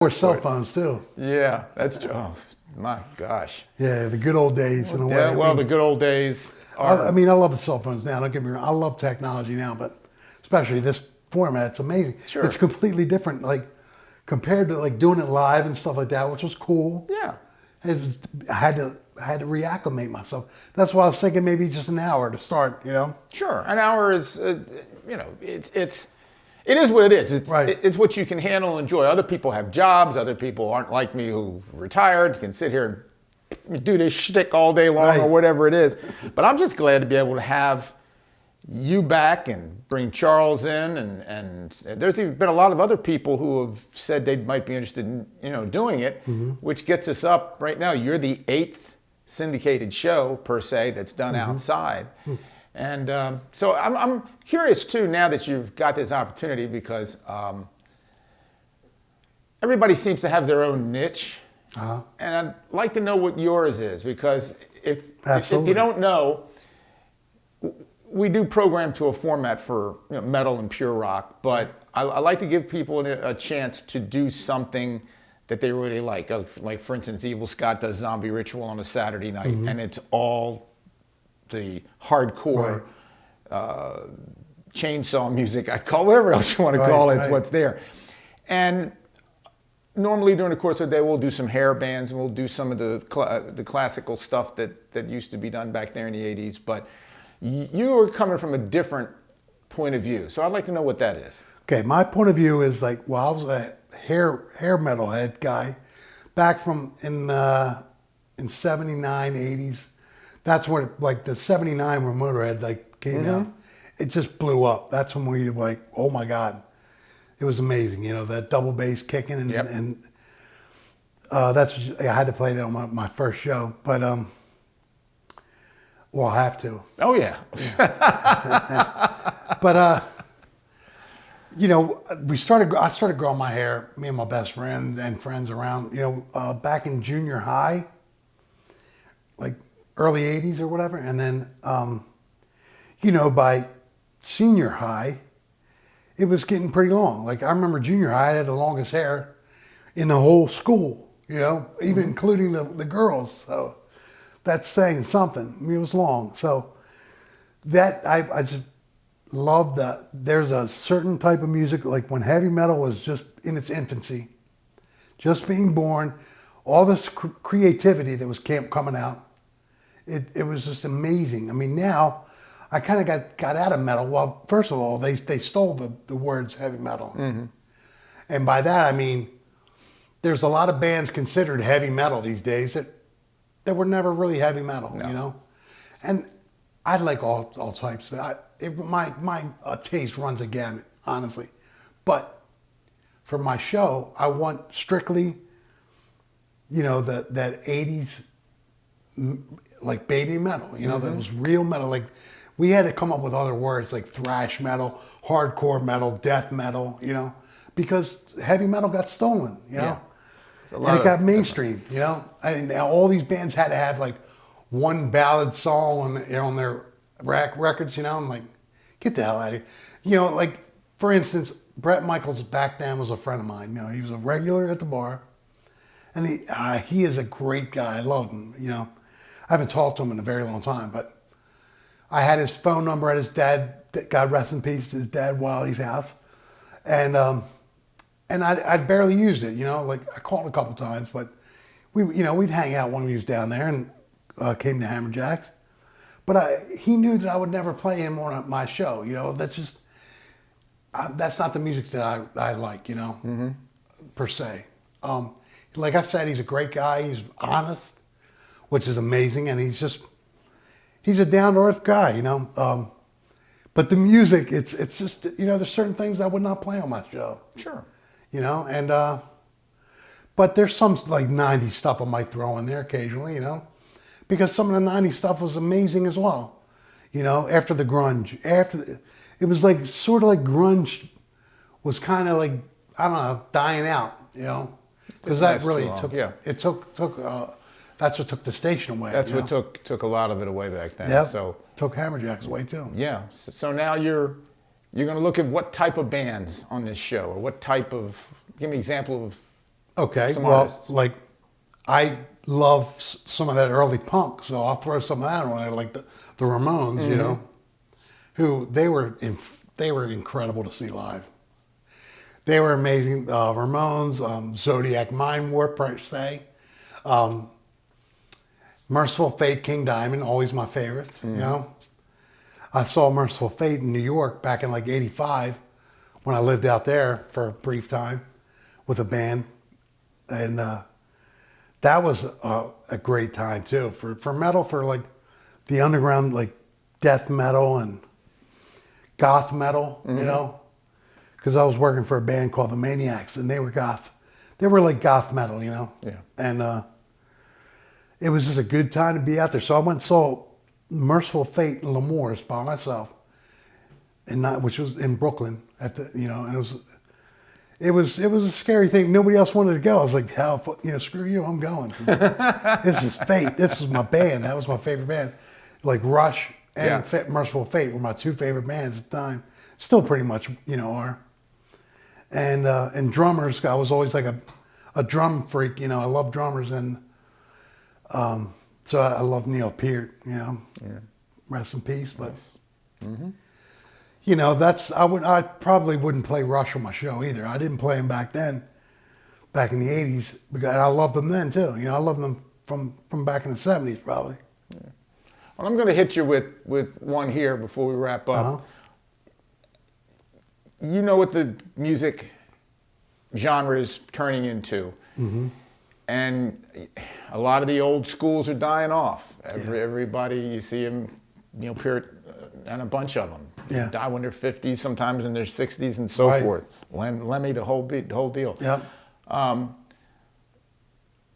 Or cell phones too. Yeah, that's true. Oh, my gosh. Yeah, the good old days in a way. Yeah, well, the good old days are. I mean, I love the cell phones now. Don't get me wrong. I love technology now, but especially this format, it's amazing. Sure. It's completely different, like compared to like doing it live and stuff like that, which was cool. Yeah. I had to reacclimate myself. That's why I was thinking maybe just an hour to start. You know. Sure. An hour is, it is what it is. Right. It's what you can handle and enjoy. Other people have jobs. Other people aren't like me who retired, can sit here and do this shtick all day long Right. or whatever it is. But I'm just glad to be able to have you back and bring Charles in. And there's been a lot of other people who have said they might be interested in, doing it, which gets us up right now. You're the 8th syndicated show, per se, that's done outside. And so I'm curious, too, now that you've got this opportunity, because everybody seems to have their own niche. And I'd like to know what yours is, because if you don't know, we do program to a format for metal and pure rock, but I like to give people a chance to do something that they really like. Like, for instance, Evil Scott does Zombie Ritual on a Saturday night, and it's all the hardcore chainsaw music, whatever else you want to call it, it's what's there. And normally during the course of the day, we'll do some hair bands, and we'll do some of the classical stuff that used to be done back there in the 80s. But you are coming from a different point of view. So I'd like to know what that is. Okay, my point of view is like, well, I was a hair metalhead guy back from in 79, 80s. That's when like the 79 when Motorhead like came out. It just blew up. That's when we were like, oh my God. It was amazing, that double bass kicking and that's I had to play that on my first show. But well, I have to. Oh yeah. But I started growing my hair, me and my best friend and friends around, back in junior high, like early 80s or whatever. And then, by senior high, it was getting pretty long. Like I remember junior high, I had the longest hair in the whole school, even including the girls. So that's saying something. I mean, it was long. So that, I just love that. There's a certain type of music, like when heavy metal was just in its infancy, just being born, all this creativity that was coming out. It was just amazing. I mean, now I kind of got out of metal. Well, first of all, they stole the words heavy metal. And by that, I mean, there's a lot of bands considered heavy metal these days that were never really heavy metal, And I like all types. My taste runs a gamut, honestly. But for my show, I want strictly, that 80s, like baby metal, that was real metal. Like we had to come up with other words like thrash metal, hardcore metal, death metal, because heavy metal got stolen, Yeah. And it got mainstream, And all these bands had to have like one ballad song on their records, I'm like, get the hell out of here. Like, for instance, Bret Michaels back then was a friend of mine. He was a regular at the bar. And he is a great guy. I love him, I haven't talked to him in a very long time, but I had his phone number at his dad, God rest in peace, his dad Wally's house. And I barely used it, like I called a couple times, but we'd hang out when we was down there and came to Hammerjacks. But he knew that I would never play him on my show, that's just, that's not the music that I like, per se. Like I said, he's a great guy, he's honest, which is amazing, and he's a down-to-earth guy, But the music, it's just, there's certain things I would not play on my show. Sure. And, but there's some like 90s stuff I might throw in there occasionally, because some of the 90s stuff was amazing as well. After the grunge, it was like, sort of like grunge was kind of like, I don't know, dying out, because that really took, that's what took the station away. That's what took a lot of it away back then. Yep. So took Hammerjacks away too. Yeah. So now you're going to look at what type of bands on this show, or what type of, give me an example Okay, some well, artists. like I love some of that early punk, so I'll throw some of that on there, like the Ramones, you know, who they were incredible to see live. They were amazing. Ramones, Zodiac Mind Warp, per se. Um, Merciful Fate, King Diamond, always my favorites. You know, I saw Merciful Fate in New York back in like '85 when I lived out there for a brief time with a band, and that was a great time too for metal, for like the underground, like death metal and goth metal. You know, because I was working for a band called the Maniacs, and they were goth. They were like goth metal, you know. Yeah. And it was just a good time to be out there. So I went and saw Merciful Fate in L'Amour's by myself, which was in Brooklyn at the, you know, and it was a scary thing. Nobody else wanted to go. I was like, hell, you know, screw you, I'm going. This is Fate. This is my band. That was my favorite band. Like Rush and Merciful Fate were my two favorite bands at the time. Still pretty much, you know, are. And drummers, I was always like a drum freak, you know. I love drummers, and so I love Neil Peart, you know. Yeah. Rest in peace. But you know, I probably wouldn't play Rush on my show either. I didn't play them back then, back in the '80s, because I loved them then too. You know, I loved them from back in the '70s probably. Yeah. Well, I'm going to hit you with one here before we wrap up. You know what the music genre is turning into. And a lot of the old schools are dying off. Everybody, you see them, you know, Peart and a bunch of them die when they're 50s, sometimes in their 60s, and so forth. Lemmy, the whole deal.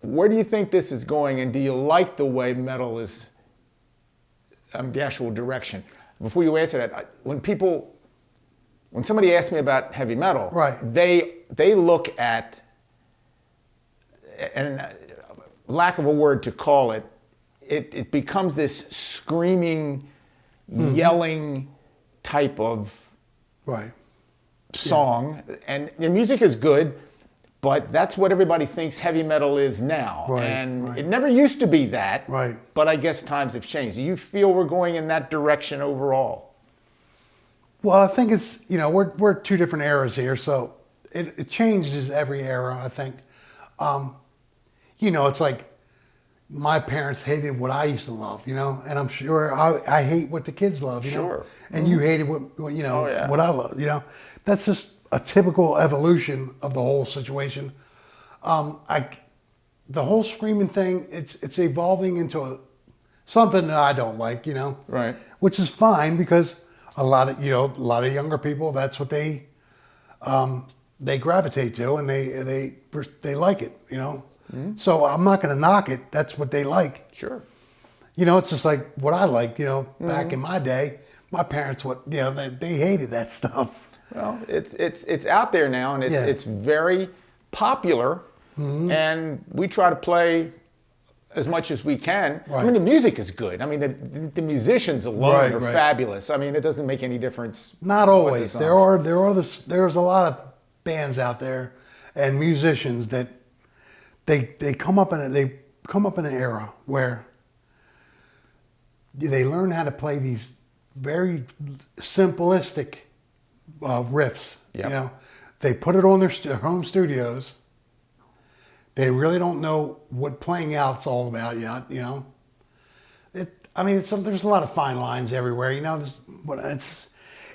Where do you think this is going, and do you like the way metal is, the actual direction? Before you answer that, when somebody asks me about heavy metal, they look at, and lack of a word to call it, it becomes this screaming, yelling type of song. And the music is good, but that's what everybody thinks heavy metal is now. It never used to be that, but I guess times have changed. Do you feel we're going in that direction overall? Well, I think it's, you know, we're two different eras here, so it changes every era, I think. You know, it's like my parents hated what I used to love, you know, and I'm sure I hate what the kids love, you know, and you hated what you know, what I love, you know. That's just a typical evolution of the whole situation. The whole screaming thing, it's evolving into something that I don't like, you know, which is fine, because a lot of younger people, that's what they gravitate to, and they like it, you know. So I'm not going to knock it. That's what they like. Sure. You know, it's just like what I liked, you know, back in my day. My parents, they hated that stuff. Well, it's out there now, and it's very popular, and we try to play as much as we can. I mean, the music is good. I mean, the musicians alone are fabulous. I mean, it doesn't make any difference. Not always. There's a lot of bands out there and musicians that they come up in an era where they learn how to play these very simplistic riffs. You know, they put it on their home studios. They really don't know what playing out's all about yet. You know, there's a lot of fine lines everywhere. You know,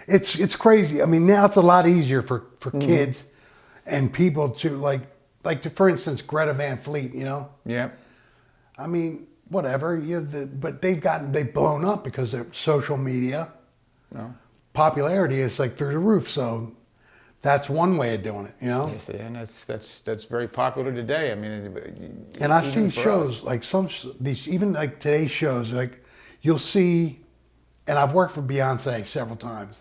it's crazy. I mean, now it's a lot easier for kids and people to like for instance, Greta Van Fleet. You know. Yeah. I mean, whatever. But they've blown up because of social media. No. Popularity is like through the roof. So that's one way of doing it, you know. Yes, and that's very popular today. I mean, and I see shows like even like today's shows, like you'll see, and I've worked for Beyonce several times,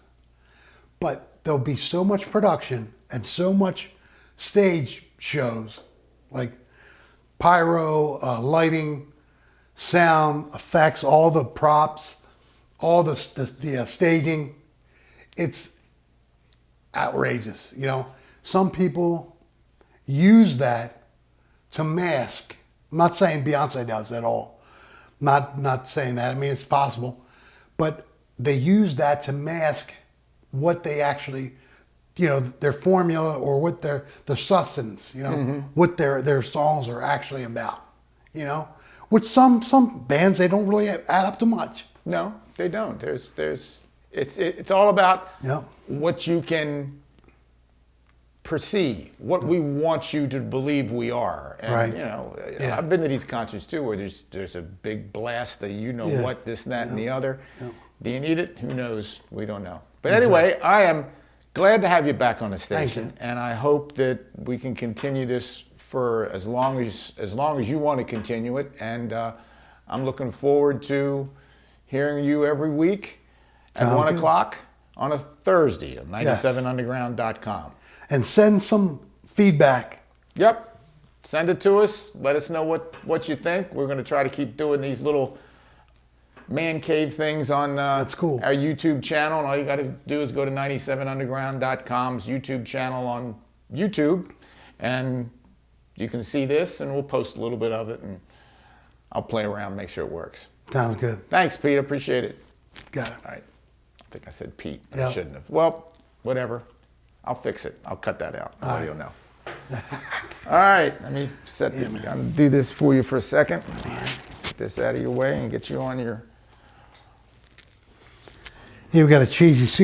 but there'll be so much production and so much stage shows, like pyro, lighting, sound effects, all the props, all the staging. It's outrageous, you know. Some people use that to mask. I'm not saying Beyonce does at all. Not saying that. I mean, it's possible, but they use that to mask what they actually, their formula or what the substance, what their songs are actually about. With some bands, they don't really add up to much. No, they don't. It's all about what you can perceive, what we want you to believe we are. And, right. I've been to these concerts too where there's a big blast of what, this, that, and the other. Yeah. Do you need it? Who knows? We don't know. But anyway, I am glad to have you back on the station, and I hope that we can continue this for as long as you want to continue it. And I'm looking forward to hearing you every week at 1 o'clock on a Thursday at 97underground.com. And send some feedback. Yep. Send it to us. Let us know what you think. We're going to try to keep doing these little man cave things on That's cool. our YouTube channel. And all you got to do is go to 97underground.com's YouTube channel on YouTube. And you can see this, and we'll post a little bit of it. And I'll play around, make sure it works. Sounds good. Thanks, Pete. Appreciate it. Got it. All right. I think I said Pete. I shouldn't have. Well, whatever. I'll fix it. I'll cut that out. Nobody will know. All right. Let me do this for you for a second. Get this out of your way and get you on your... Here we got a cheesy soup.